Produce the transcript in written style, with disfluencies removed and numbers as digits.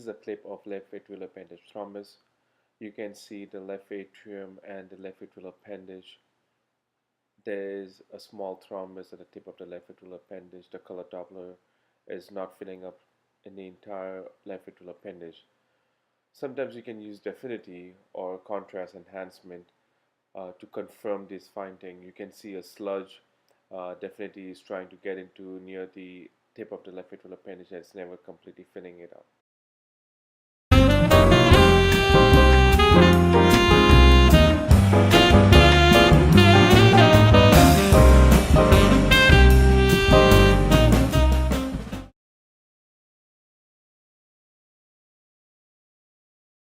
is a clip of left atrial appendage thrombus. You can see the left atrium and the left atrial appendage. There is a small thrombus at the tip of the left atrial appendage. The color Doppler is not filling up in the entire left atrial appendage. Sometimes you can use definity or contrast enhancement to confirm this finding. You can see a sludge. Definitely is trying to get into near the tip of the left atrial appendage and it's never completely filling it up.